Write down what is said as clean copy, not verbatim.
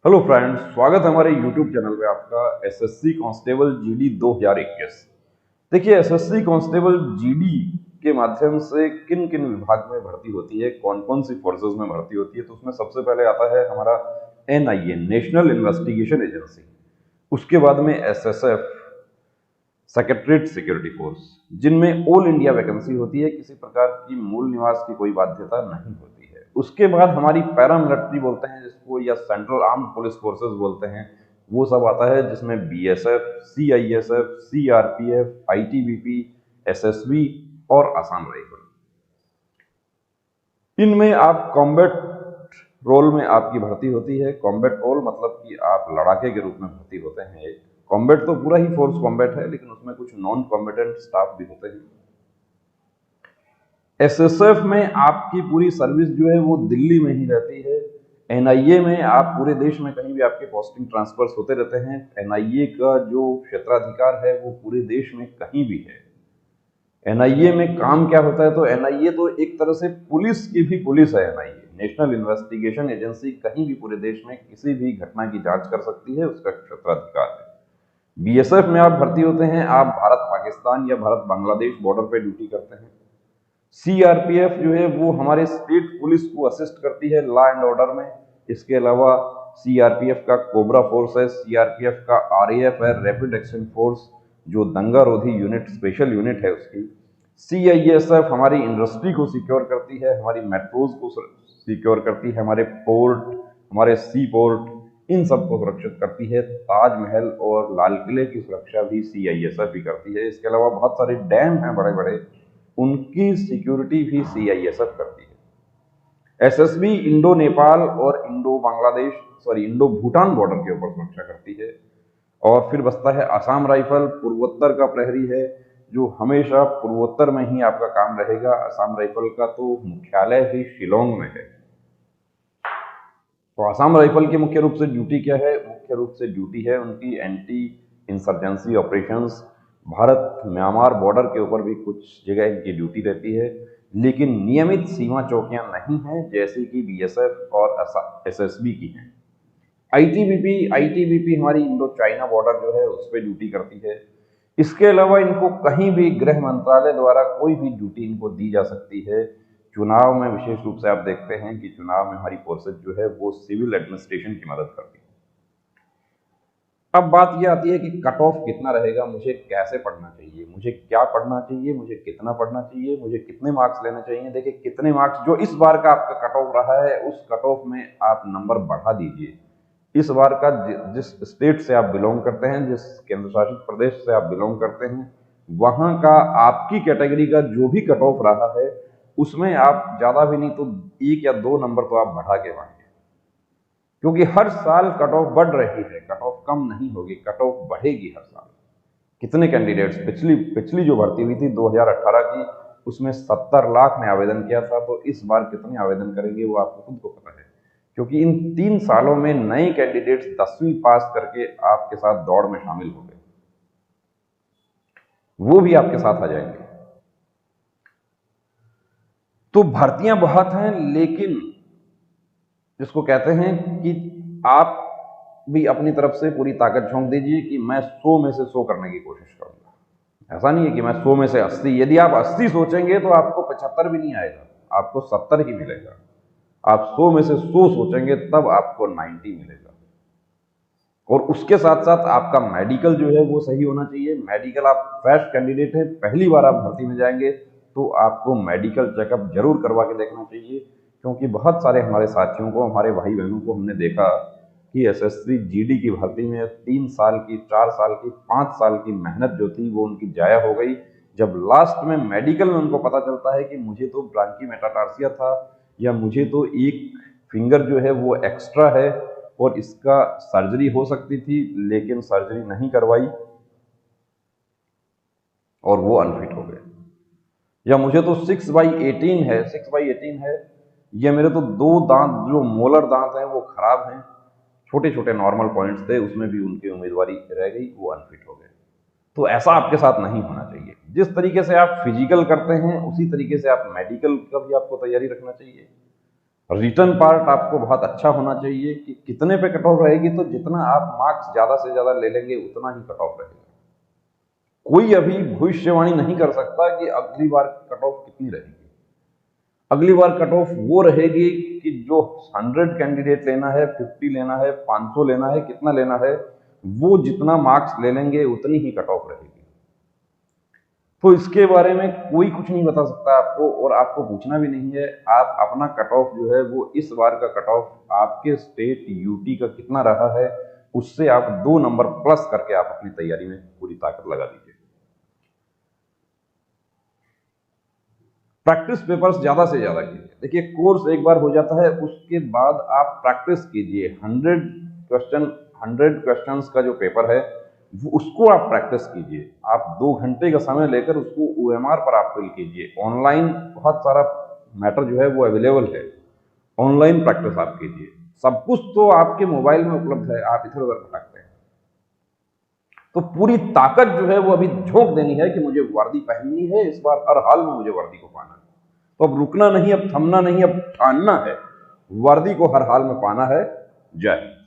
Hello friends, स्वागत है हमारे यूट्यूब चैनल पे आपका। SSC constable GD 2021। देखिए, एसएससी कांस्टेबल जीडी के माध्यम से किन किन विभाग में भर्ती होती है, कौन कौन सी फोर्सेज में भर्ती होती है, तो उसमें सबसे पहले आता है हमारा एनआईए, नेशनल इन्वेस्टिगेशन एजेंसी। उसके बाद में एसएसएफ, सेक्रेटरीट सिक्योरिटी फोर्स, जिनमें ऑल इंडिया वैकेंसी होती है, किसी प्रकार की मूल निवास की कोई बाध्यता नहीं होती है। उसके बाद हमारी पैरामिलिट्री बोलते हैं जिसको, या सेंट्रल आर्म पुलिस फोर्सेस बोलते हैं, वो सब आता है, जिसमें BSF, CISF, CRPF, ITBP, SSB और असम राइफल। इनमें आप कॉम्बैट रोल में आपकी भर्ती होती है। कॉम्बैट रोल मतलब कि आप लड़ाके के रूप में भर्ती होते हैं। एक कॉम्बैट तो पूरा ही फोर्स कॉम्बैट है, लेकिन उसमें कुछ नॉन कॉम्बैटेंट स्टाफ भी होते हैं। एसएसएफ में आपकी पूरी सर्विस जो है वो दिल्ली में ही रहती है। एनआईए में आप पूरे देश में कहीं भी आपके पोस्टिंग ट्रांसफर्स होते रहते हैं। एनआईए का जो क्षेत्राधिकार है वो पूरे देश में कहीं भी है। एनआईए में काम क्या होता है, तो एनआईए तो एक तरह से पुलिस की भी पुलिस है। एनआईए, नेशनल इन्वेस्टिगेशन एजेंसी, कहीं भी पूरे देश में किसी भी घटना की जांच कर सकती है, उसका क्षेत्राधिकार है। बीएसएफ में आप भर्ती होते हैं, आप भारत पाकिस्तान या भारत बांग्लादेश बॉर्डर पे ड्यूटी करते हैं। सीआरपीएफ जो है वो हमारे स्टेट पुलिस को असिस्ट करती है लॉ एंड ऑर्डर में। इसके अलावा सीआरपीएफ का कोबरा फोर्स है, सीआरपीएफ का आरएएफ है, रैपिड एक्शन फोर्स, जो दंगा रोधी यूनिट, स्पेशल यूनिट है उसकी। सीआईएसएफ हमारी इंडस्ट्री को सिक्योर करती है, हमारी मेट्रोज को सिक्योर करती है, हमारे पोर्ट, हमारे सी पोर्ट, इन सबको सुरक्षित करती है। ताजमहल और लाल किले की सुरक्षा भी सीआईएसएफ ही करती है। इसके अलावा बहुत सारे डैम हैं बड़े बड़े, उनकी सिक्योरिटी भी सीआईएसएफ करती है। एसएसबी इंडो नेपाल और इंडो भूटान बॉर्डर के ऊपर सुरक्षा करती है। और फिर बचता है असम राइफल, पूर्वोत्तर का प्रहरी है, जो हमेशा पूर्वोत्तर में ही आपका काम रहेगा। असम राइफल का तो मुख्यालय भी शिलोंग में है। तो असम राइफल की मुख्य रूप से ड्यूटी क्या है? मुख्य रूप से ड्यूटी है उनकी anti insurgency operations. Bharat Myanmar border के ऊपर भी कुछ जगह इनकी ड्यूटी रहती है, लेकिन नियमित सीमा चौकियां नहीं हैं, जैसे कि बीएसएफ और एसएसबी की हैं। आईटीबीपी हमारी इंडो चाइना बॉर्डर जो है उस पर ड्यूटी करती है। इसके अलावा इनको कहीं भी गृह मंत्रालय द्वारा कोई भी ड्यूटी इनको दी जा सकती है। चुनाव में विशेष रूप से आप देखते हैं कि चुनाव में हमारी फोर्सेज जो है वो सिविल एडमिनिस्ट्रेशन की मदद करती है। अब बात यह आती है कि कट ऑफ कितना रहेगा, मुझे कैसे पढ़ना चाहिए, मुझे क्या पढ़ना चाहिए, मुझे कितना पढ़ना चाहिए, मुझे कितने मार्क्स लेने चाहिए। देखिए, कितने मार्क्स जो इस बार का आपका कट ऑफ रहा है, उस कट ऑफ में आप नंबर बढ़ा दीजिए। इस बार का जिस स्टेट से आप बिलोंग करते हैं, जिस केंद्र शासित प्रदेश से आप बिलोंग करते हैं, वहां का आपकी कैटेगरी का जो भी कट ऑफ रहा है, उसमें आप ज्यादा भी नहीं तो 1 या 2 नंबर तो आप बढ़ा के मांगे, क्योंकि हर साल कट ऑफ बढ़ रही है, कट ऑफ कम नहीं होगी, कट ऑफ बढ़ेगी हर साल। कितने कैंडिडेट्स, पिछली जो भर्ती हुई थी 2018 की, उसमें 70 लाख ने आवेदन किया था। तो इस बार कितने आवेदन करेंगे वो आपको खुद को पता है, क्योंकि इन 3 सालों में नए कैंडिडेट्स 10वीं पास करके आपके साथ दौड़ में शामिल हो गए, वो भी आपके साथ आ जाएंगे। तो भर्तियां बहुत हैं, लेकिन जिसको कहते हैं कि आप भी अपनी तरफ से पूरी ताकत झोंक दीजिए कि मैं 100 में से 100 करने की कोशिश करूंगा। ऐसा नहीं है कि मैं 100 में से 80, यदि आप 80 सोचेंगे तो आपको 75 भी नहीं आएगा, आपको 70 ही मिलेगा। आप 100 में से 100 सोचेंगे तब आपको 90 मिलेगा। और उसके साथ साथ आपका मेडिकल जो है वो सही होना चाहिए। मेडिकल, आप फ्रेश कैंडिडेट हैं, पहली बार आप भर्ती में जाएंगे, तो आपको मेडिकल चेकअप जरूर करवा के देखना चाहिए। क्योंकि बहुत सारे हमारे साथियों को, हमारे भाई बहनों को हमने देखा कि एसएससी जीडी की भर्ती में 3 साल की, 4 साल की, 5 साल की मेहनत जो थी वो उनकी जाया हो गई। जब लास्ट में मेडिकल में उनको पता चलता है कि मुझे तो ब्रांकी मेटाटार्सिया था, या मुझे तो एक फिंगर जो है वो एक्स्ट्रा है और इसका सर्जरी हो सकती थी, लेकिन सर्जरी नहीं करवाई और वो अनफिट हो गए। या मुझे तो 6/18 है, ये मेरे तो 2 दांत, जो मोलर दांत हैं वो खराब हैं, छोटे छोटे नॉर्मल पॉइंट्स थे, उसमें भी उनकी उम्मीदवारी रह गई, वो अनफिट हो गए। तो ऐसा आपके साथ नहीं होना चाहिए। जिस तरीके से आप फिजिकल करते हैं, उसी तरीके से आप मेडिकल का भी आपको तैयारी रखना चाहिए। रिटर्न पार्ट आपको बहुत अच्छा होना चाहिए कि कितने पे कट ऑफ रहेगी, तो जितना आप मार्क्स ज़्यादा से ज़्यादा ले लेंगे उतना ही कट ऑफ रहेगा। कोई अभी भविष्यवाणी नहीं कर सकता कि अगली बार कट ऑफ कितनी रहेगी। अगली बार कट ऑफ वो रहेगी कि जो 100 कैंडिडेट लेना है, 50 लेना है, 500 लेना है, कितना लेना है, वो जितना मार्क्स ले लेंगे उतनी ही कट ऑफ रहेगी। तो इसके बारे में कोई कुछ नहीं बता सकता आपको, और आपको पूछना भी नहीं है। आप अपना कट ऑफ जो है वो इस बार का कट ऑफ आपके स्टेट यूटी का कितना रहा है, उससे आप 2 नंबर प्लस करके आप अपनी तैयारी में पूरी ताकत लगा दीजिए। प्रैक्टिस पेपर्स ज्यादा से ज्यादा कीजिए। देखिए, कोर्स एक बार हो जाता है, उसके बाद आप प्रैक्टिस कीजिए। 100 क्वेश्चंस का जो पेपर है उसको आप प्रैक्टिस कीजिए। आप 2 घंटे का समय लेकर उसको ओएमआर पर आप फिल कीजिए। ऑनलाइन बहुत सारा मैटर जो है वो अवेलेबल है, ऑनलाइन प्रैक्टिस आप कीजिए। सब कुछ तो आपके मोबाइल में उपलब्ध है, आप इधर उधर भटकते हैं। तो पूरी ताकत जो है वो अभी झोंक देनी है कि मुझे वर्दी पहननी है, इस बार हर हाल में मुझे वर्दी को पाना है। तो अब रुकना नहीं, अब थमना नहीं, अब ठानना है, वर्दी को हर हाल में पाना है। जय हिंद।